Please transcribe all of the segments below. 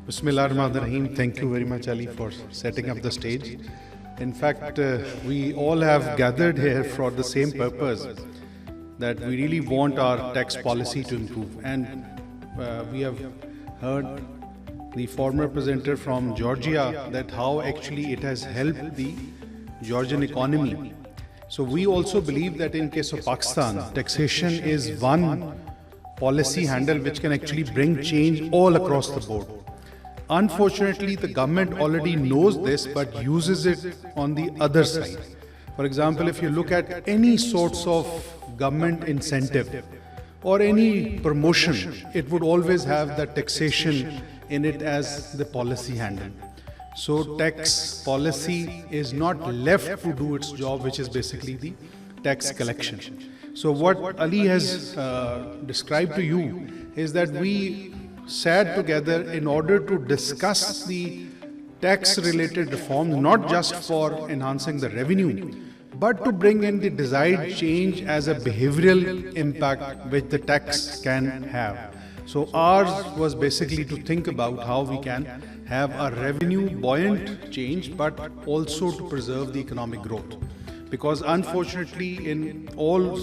Bismillahirrahmanirrahim. Thank you very much, Ali, for setting up the stage. In fact, we all have gathered here for the same purpose, that we really want our tax policy to improve. And we have heard the former presenter from Georgia that how actually it has helped the Georgian economy. So we also believe that in case of Pakistan, taxation is one policy handle which can actually bring change all across the board. Unfortunately, the government already knows this but uses it on the other side. For example, if you look at any sorts of government incentive or any promotion, it would always have the taxation in it as the policy handle. So tax policy is not left to do its job, which is basically the tax collection. So what Ali has described to you is that we sat together in order to discuss the tax related reforms, not just for enhancing the revenue, but to bring in the desired change as a behavioral impact which the tax can have. So ours was basically to think about how we can have a revenue buoyant change, but also to preserve the economic growth. Because unfortunately, in all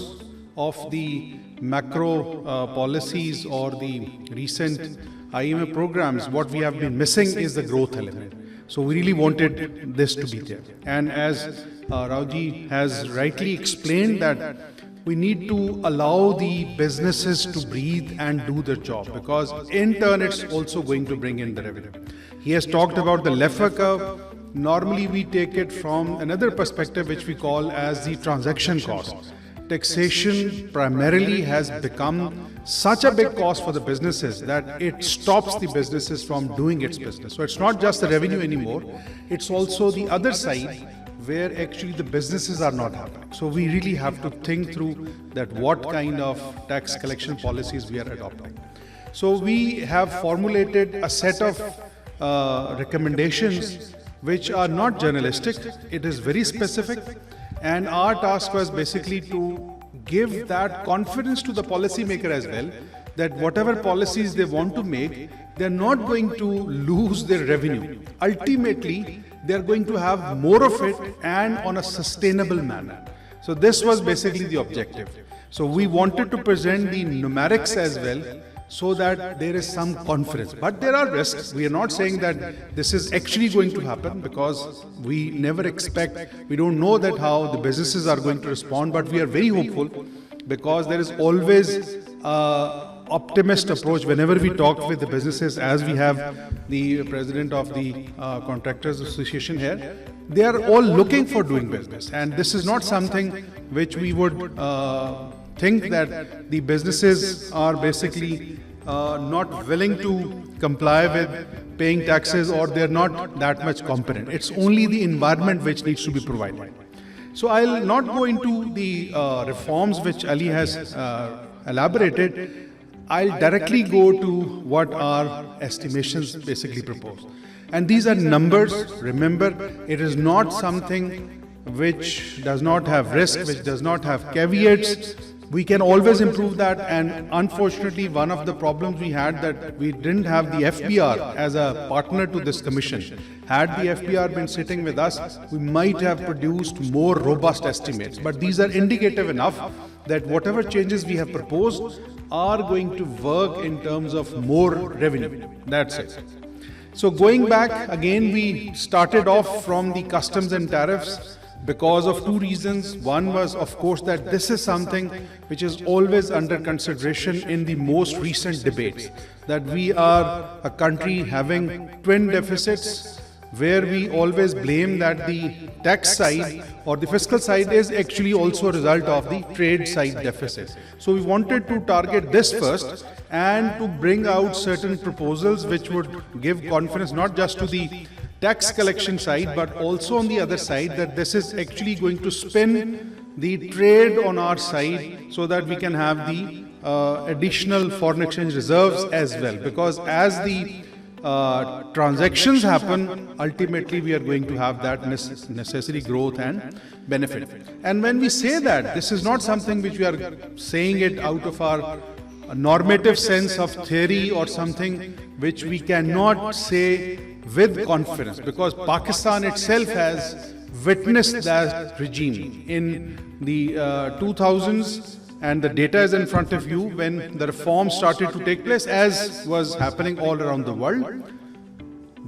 of the macro policies or the recent IMF programs, what we have been missing is the growth element. So we really wanted this to be there. And as Rauji has rightly explained, that we need to allow the businesses to breathe and do their job, because in turn it's also going to bring in the revenue. He has talked about the Laffer curve. Normally we take it from another perspective which we call as the transaction cost. Taxation primarily has become such a big cost for the businesses that it stops the businesses from doing its business. So it's not just the revenue anymore, it's also the other side where actually the businesses are not happening. So we really have to think through that what kind of tax collection policies we are adopting. So we have formulated a set of recommendations which are not journalistic, it is very specific. And our task was basically to give that confidence to the policymaker as well, that whatever policies they want to make, they're not going to lose their revenue. Ultimately, they're going to have more of it and on a sustainable manner. So this was basically the objective. So we wanted to present the numerics as well, so that there is some confidence. But there are risks. We are not saying that this is actually going to happen, because we never expect, we don't know that how the businesses are going to respond, but we are very hopeful, because there is always optimist approach whenever we talk with the businesses, as we have the president of the Contractors Association here. They are all looking for doing business, and this is not something which we would think that the businesses are basically not willing to comply with paying taxes, or they're not that much competent. It's only the environment which needs to be provided. So I'll not go into the reforms which Ali has elaborated. I'll directly go to what our estimations basically propose. And these are numbers. Remember, it is not something which does not have risk, which does not have caveats. We can always improve that, and unfortunately one of the problems we had, that we didn't have the FBR as a partner to this commission. Had the FBR been sitting with us, we might have produced more robust estimates. But these are indicative enough that whatever changes we have proposed are going to work in terms of more revenue. That's it. So going back, again we started off from the customs and tariffs, because of two reasons. One was, of course, that this is something which is always under consideration in the most recent debates, that we are a country having twin deficits, where we always blame that the tax side or the fiscal side is actually also a result of the trade side deficit. So we wanted to target this first and to bring out certain proposals which would give confidence not just to the tax collection side, but also on the other side, that this is actually going to spin the trade on our side, so that we can have the additional foreign exchange reserves as well. Because as the transactions happen, ultimately we are going to have that necessary growth and benefit. And when we say that, this is not something which we are saying it out of our normative sense of theory or something which we cannot say with confidence, because Pakistan itself has witnessed that regime in the 2000s, and the data is in front of you when the reforms started to take place, as was happening all around the world.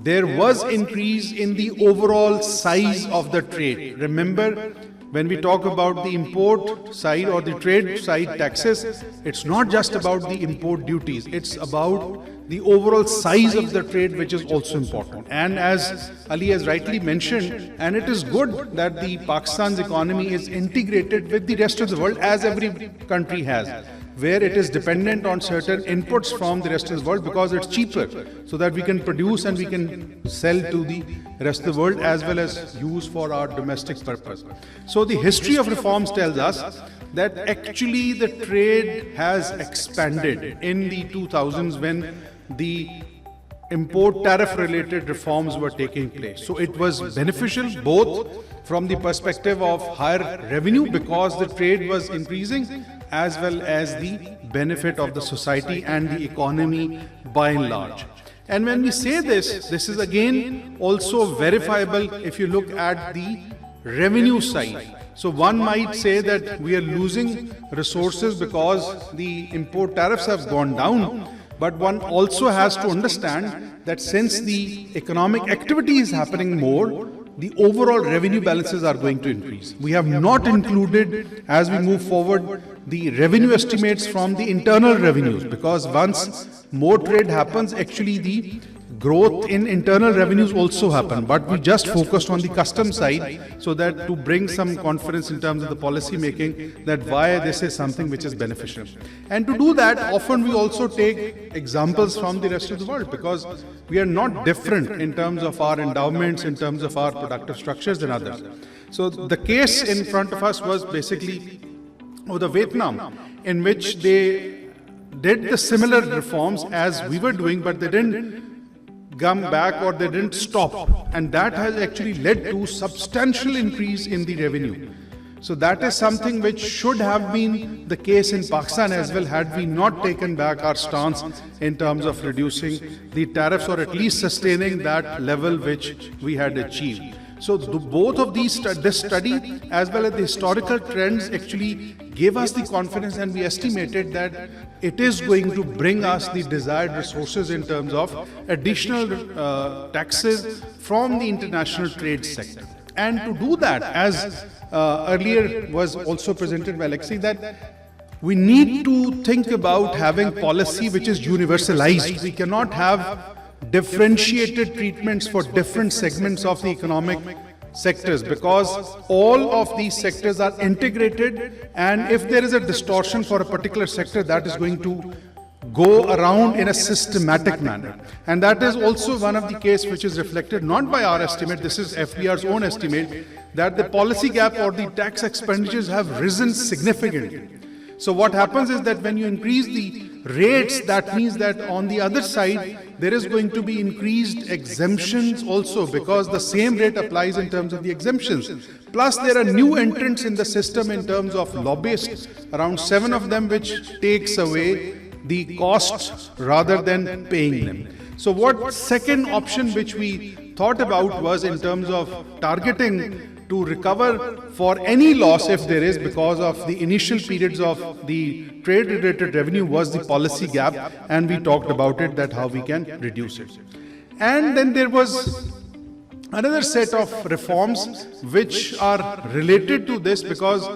There was increase in the overall size of the trade. Remember, when we talk about the import side or the trade side taxes, it's not just about the import duties, it's about the overall size of the trade, which is also important. And as Ali has rightly mentioned, and it is good that the Pakistan's economy is integrated with the rest of the world, as every country has, where it is dependent on certain inputs from the rest of the world because it's cheaper, so that we can produce and we can sell to the rest of the world as well as use for our domestic purpose. So the history of reforms tells us that actually the trade has expanded in the 2000s when the import tariff related reforms were taking place. So it was beneficial both from the perspective of higher revenue because the trade was increasing, as well as the benefit of the society and the economy by and large. And when we say this, this is again also verifiable if you look at the revenue side. So one might say that we are losing resources because the import tariffs have gone down, but one also has to understand that since the economic activity is happening more, the overall revenue balances are going to increase. We have not included, as we move forward, the revenue estimates from the internal revenues, because once more trade happens, actually the growth in internal revenues also happen. But we just focused on the custom side so that to bring some confidence in terms of the policy making, that why this is something which is beneficial. And to do that, often we also take examples from the rest of the world, because we are not different in terms of our endowments, in terms of our productive structures than others. So the case in front of us was basically of the Vietnam, in which they did the similar reforms as we were doing, but they didn't come back or they didn't stop, and that has actually led to substantial increase in the revenue. So that is something which should have been the case in Pakistan as well, had we not taken back our stance in terms of reducing the tariffs or at least sustaining that level which we had achieved. So both of these, this study as well as the historical trends actually gave us the confidence, and we estimated that it is going to bring us the desired resources in terms of additional taxes from the international trade sector. And to do that, as earlier was also presented by Alexei, that we need to think about having policy which is universalized. We cannot have differentiated treatments for different segments of the economic sectors, because all of these sectors are integrated, and if there is a distortion for a particular sector, that is going to go around in a systematic manner. And that is also one of the case which is reflected not by our estimate, this is FBR's own estimate, that the policy gap or the tax expenditures have risen significantly. So what happens is that when you increase the rates, that means that on the other side, there is going to be increased exemptions also, because the same rate applies in terms of the exemptions. Plus, there are new entrants in the system in terms of lobbyists, around 7 of them, which takes away the costs rather than paying them. So what second option which we thought about was in terms of targeting to recover for any loss if there is because of the initial periods of the trade related revenue was the policy gap, and we talked about it, that how we can reduce it. And then there was another set of reforms which are related to this, because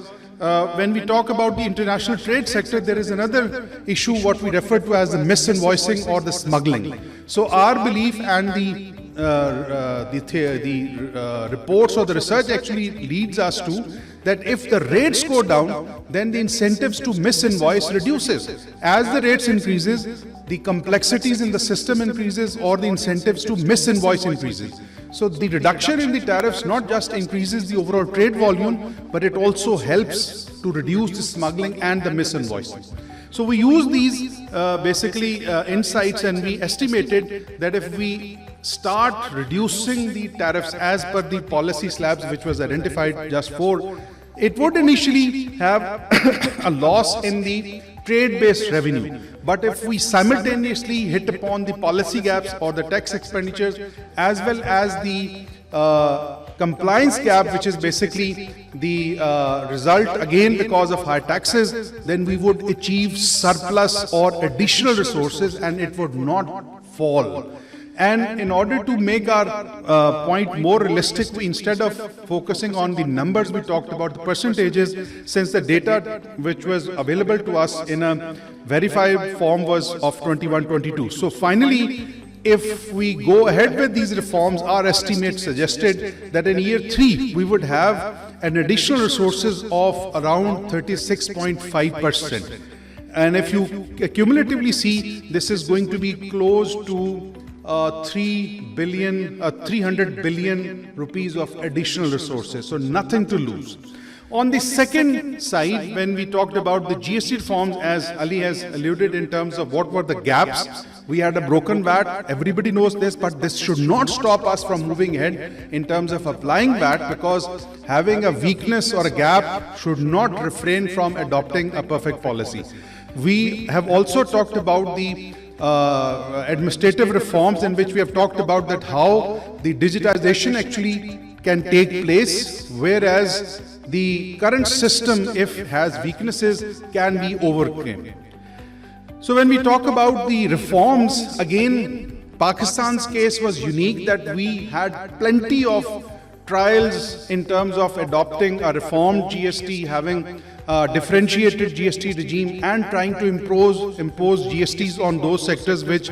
when we talk about the international trade sector, there is another issue what we refer to as the misinvoicing or the smuggling. So our belief and the reports or the research actually leads us to that if the rates go down, then the incentives to misinvoice reduces. As the rates increases, the complexities in the system increases, or the incentives to misinvoice increases. So the reduction in the tariffs not just increases the overall trade volume, but it also helps to reduce the smuggling and the misinvoicing. So we use these insights, and we estimated that if we start reducing the tariffs as per the policy slabs which was identified just 4, it would initially have a loss in the trade-based revenue. But if we simultaneously hit upon the policy gaps or the tax expenditures, as well as the compliance gap, which is basically the result again because of high taxes, then we would achieve surplus or additional resources and it would not fall. And in order to make our point more realistic, instead of focusing on the numbers, we talked about the percentages, since the data which was available to us in a verified form was of 21-22. So finally, if we go ahead with these reforms, our estimate suggested that in year 3, we would have an additional resources of around 36.5%. And if you cumulatively see, this is going to be close to 300 billion rupees of additional resources. So nothing to lose. On the second side, when we talked about the GST reforms, as Ali has alluded in terms of what were the gaps, we had a broken VAT. Everybody knows this, but this should not stop us from moving ahead in terms of applying VAT, because having a weakness or a gap should not refrain from adopting a perfect policy. We have also talked about the administrative reforms, in which we have talked about that how the digitization actually can take place, whereas the current system, if it has weaknesses, can be overcome. So when we talk about the reforms, again, Pakistan's case was unique, that we had plenty of trials in terms of adopting a reformed GST, having differentiated GST regime, and trying to impose GSTs on those sectors which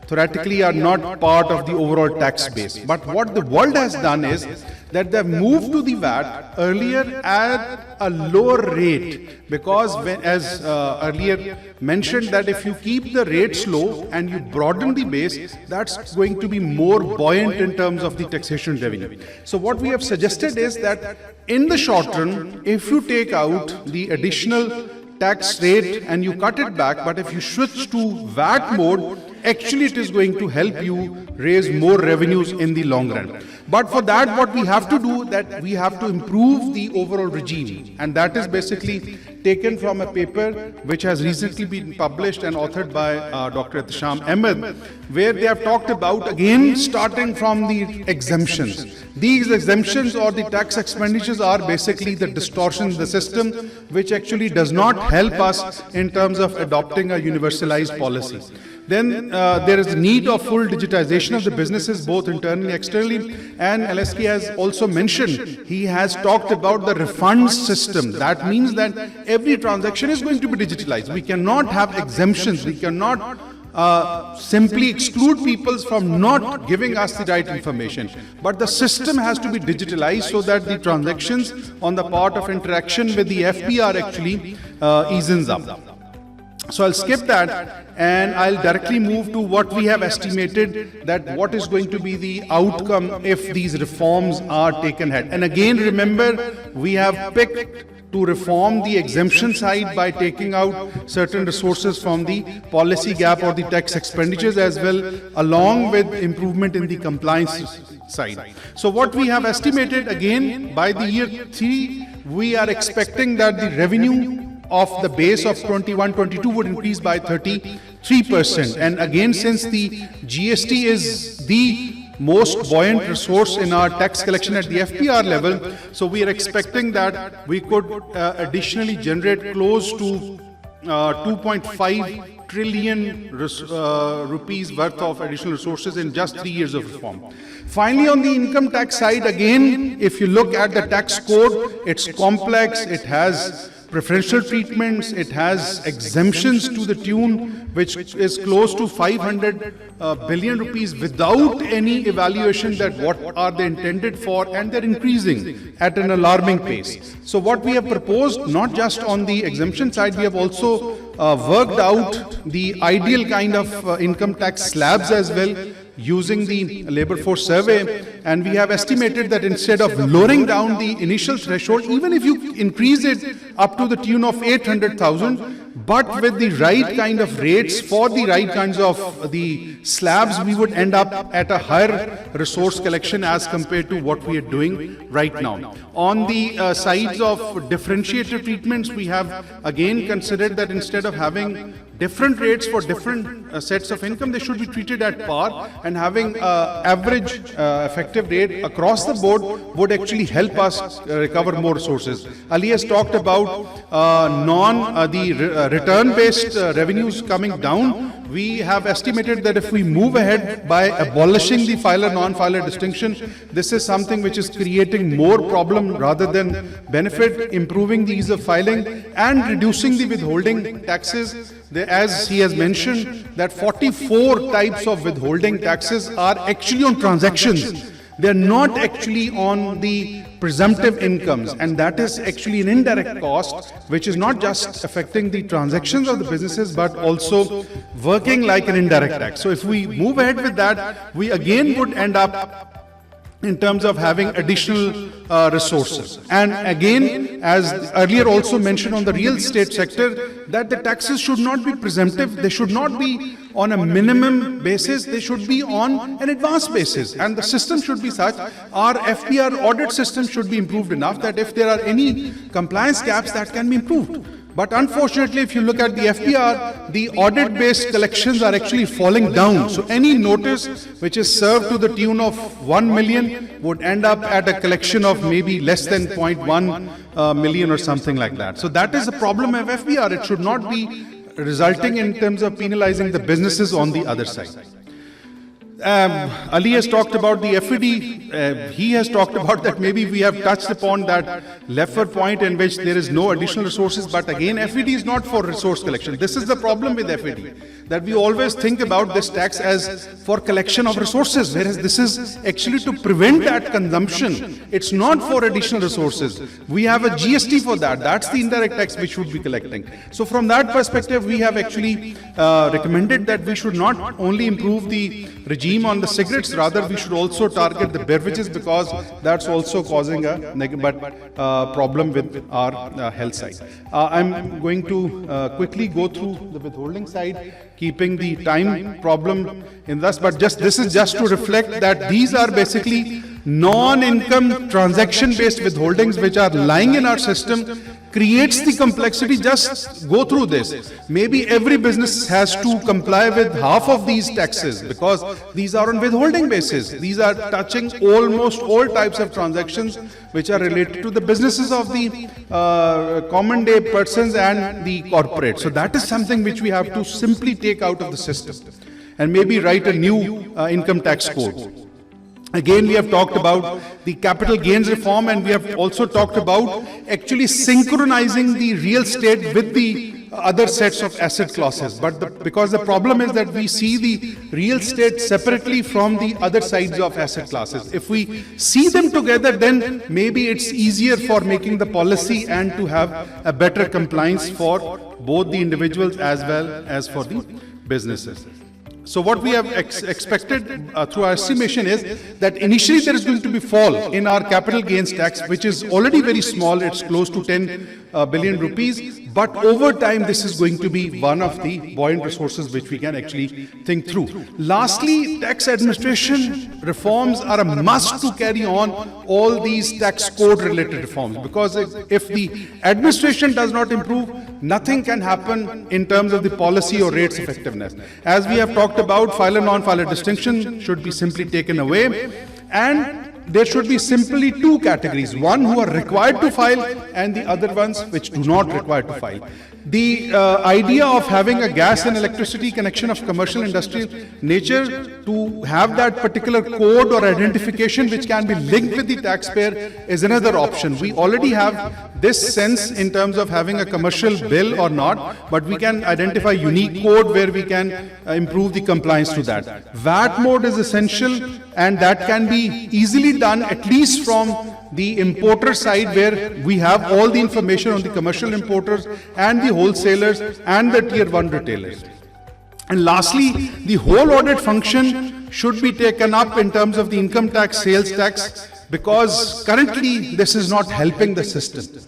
theoretically are not part of the overall tax base. But what the world has done is that they've moved to the VAT earlier at a lower rate, because as earlier mentioned, that if you keep the rates low and you broaden the base, that's going to be more buoyant in terms of the taxation revenue. So what we have suggested is that in the short run, if you take out the additional tax rate and you cut it back, but if you switch to VAT mode, actually it is going to help you raise more revenues in the long run. But for that, what we have to do, that we have to improve the overall regime, and that is basically taken from a paper which has recently been published and authored by Dr. Ihtisham Ahmed, where they have talked about, again, starting from the exemptions. These exemptions or the tax expenditures are basically the distortion in the system, which actually does not help us in terms of adopting a universalized policy. Then there is a need of full digitization of the businesses, both internally and externally. And LSK has also mentioned, he has talked about the refund system. That means that every transaction is going to be digitalized. We cannot have exemptions. We cannot simply exclude people from not giving us the right information. But the system has to be digitalized so that the transactions on the part of interaction with the FPR actually eases up. So I'll skip that and I'll directly move to what we have estimated, that what is going to be the outcome if these reforms are taken ahead. And again, remember, we have picked to reform the exemption side by taking out certain resources from the policy gap or the tax expenditures as well, along with improvement in the compliance side. So what we have estimated, again, by the year 3, we are expecting that the revenue of the base of 21-22 would increase by 33%. And again, since the GST is the most buoyant resource in our tax collection at the FPR level, so we are expecting that we could additionally generate close to 2.5 trillion rupees worth of additional resources in just 3 years of reform. Finally, on the income tax side, again, if you look at the tax code, it's complex, it has preferential treatments, it has exemptions to the tune which is close to 500 billion rupees without any evaluation that what are they intended for, and they're increasing at an alarming pace. So what we have proposed, not just on the exemption side, we have also worked out the ideal kind of income tax slabs as well, using the labor force survey, and we have estimated that instead of lowering down the initial threshold, even if you increase it up to the tune of 800,000, but with the right kind of rates for the right kinds of the slabs, we would end up at a higher resource collection as compared to what we are doing right now. On the sides of differentiated treatments, we have again considered that instead of having different rates for different sets of income, they should be treated at par, and having average effective rate across the board would actually help us recover more resources. Ali has talked about return-based revenues coming down. We have estimated that if we move ahead by abolishing the filer-non-filer distinction, this is something which is creating more problem rather than benefit, improving the ease of filing and reducing the withholding taxes. As he has mentioned, that 44 types of withholding taxes are actually on transactions. They are not actually on the presumptive incomes, and that is actually an indirect cost which is not just affecting the transactions of the businesses but also working like an indirect tax. So if we move ahead with that, we again would end up in terms of having additional resources. And again, as earlier also mentioned on the real estate sector, that the taxes should not be presumptive, they should not be on a minimum basis, they should be on an advanced basis. And the system should be such, our FPR audit system should be improved enough that if there are any compliance gaps, that can be improved. But unfortunately, if you look at the FPR, the audit-based collections are actually falling down. So any notice which is served to the tune of 1 million would end up at a collection of maybe less than 0.1 million or something like that. So that is the problem of FPR. It should not be resulting in terms of penalizing the businesses on the other side. Ali has talked about the FED. He has talked about that maybe we have touched upon that leftward point in which there is no additional resources, but again FED is not for resource collection. This is the problem with FED, that we always think about this tax as for collection of resources, whereas this is actually to prevent that consumption. It's not for additional resources. We have a GST for that. That's the indirect tax which we should be collecting. So from that perspective, we have actually recommended that we should not only improve the regime on the cigarettes, rather we should also target the beverages, because that's also causing a problem with our health side. I'm going to quickly go through the withholding side, keeping the time problem in this, but this is just to reflect that these are basically non-income transaction-based withholdings which are lying in our system, creates the complexity. Just go through this. Maybe every business has to comply with half of these taxes because these are on withholding basis. These are touching almost all types of transactions which are related to the businesses of the common day persons and the corporate. So that is something which we have to simply take out of the system and maybe write a new income tax code. Again, we have talked about the capital gains reform, and we have also talked about actually synchronizing the real estate with the other sets of asset classes. But because the problem is that we see the real estate separately from the other sides of asset classes. If we see them together, then maybe it's easier for making the policy and to have a better compliance for both the individuals as well as for the businesses. So what we have expected through our estimation is that initially there is going to be fall in our capital gains tax, which is already very small. It's close to 10 billion rupees. But over time, this is going to be one of the buoyant resources which we can actually think through. Lastly, tax administration reforms are a must to carry on all these tax code related reforms, because if the administration does not improve, nothing can happen in terms of the policy or rates effectiveness. As we have talked about, filer non-filer distinction should be simply taken away, and there should be simply two categories, one who are required to file and the other ones which do not require to file. The idea of having a gas and electricity connection of commercial industrial nature, to have that particular code or identification which can be linked with the taxpayer, is another option. We already have this sense in terms of having a commercial bill or not, but we can identify unique code where we can improve the compliance to that. VAT mode is essential, and that can be easily done at least from the importer side, where we have all the information on the commercial importers and the wholesalers and the tier 1 retailers. And lastly, the whole audit function should be taken up in terms of the income tax, sales tax, because currently this is not helping the system.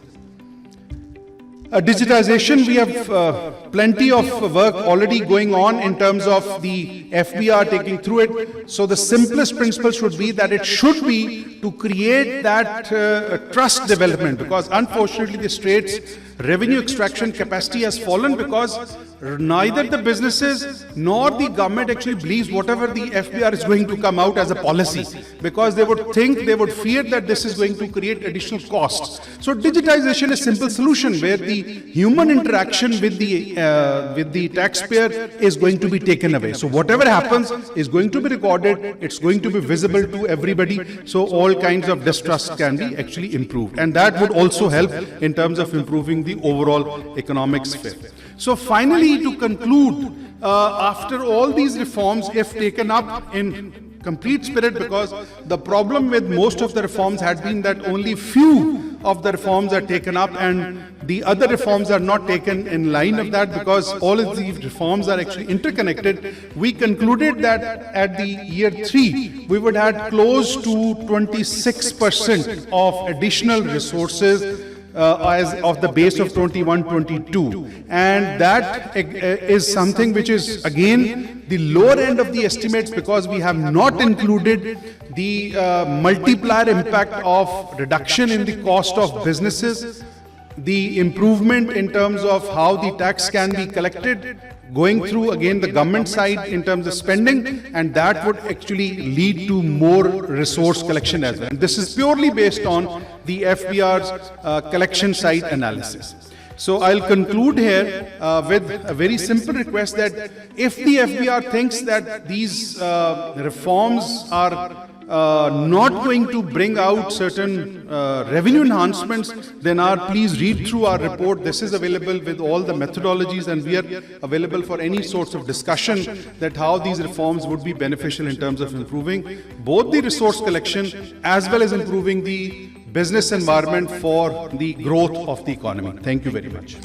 Digitization, we have plenty of work already going on in terms of the FBR taking through it. So the simplest principle should be that it should be to create that trust development, because unfortunately the state's revenue extraction capacity has fallen because neither the businesses nor the government actually believes whatever the FBR is going to come out as a policy, because they would fear that this is going to create additional costs. So digitization is a simple solution where the human interaction with the taxpayer is going to be taken away. So whatever happens is going to be recorded, it's going to be visible to everybody, so all kinds of distrust can be actually improved, and that would also help in terms of improving the overall economic sphere. So finally, to conclude, after all these reforms, if taken up in complete spirit, because the problem with most of the reforms had been that only few of the reforms are taken up and the other reforms are not taken in line of that, because all of these reforms are actually interconnected. We concluded that at the year 3, we would have close to 26% of additional resources as of the base of 21-22, and that is something which is again the lower end of the estimates, because we have not included the multiplier impact of reduction in the cost of businesses, the improvement in terms of how the tax can be collected, going through again the government side in terms of spending, and that would actually lead to more resource collection as well. And this is purely based on the FBR's collection side analysis. So I'll conclude here with a very simple request that if the FBR thinks that these reforms are not going to bring out certain revenue enhancements, then please read through our report. This is available with all the methodologies, and we are available for any sorts of discussion that how these reforms would be beneficial in terms of improving both the resource collection as well as improving the business environment for the growth of the economy. Thank you very much.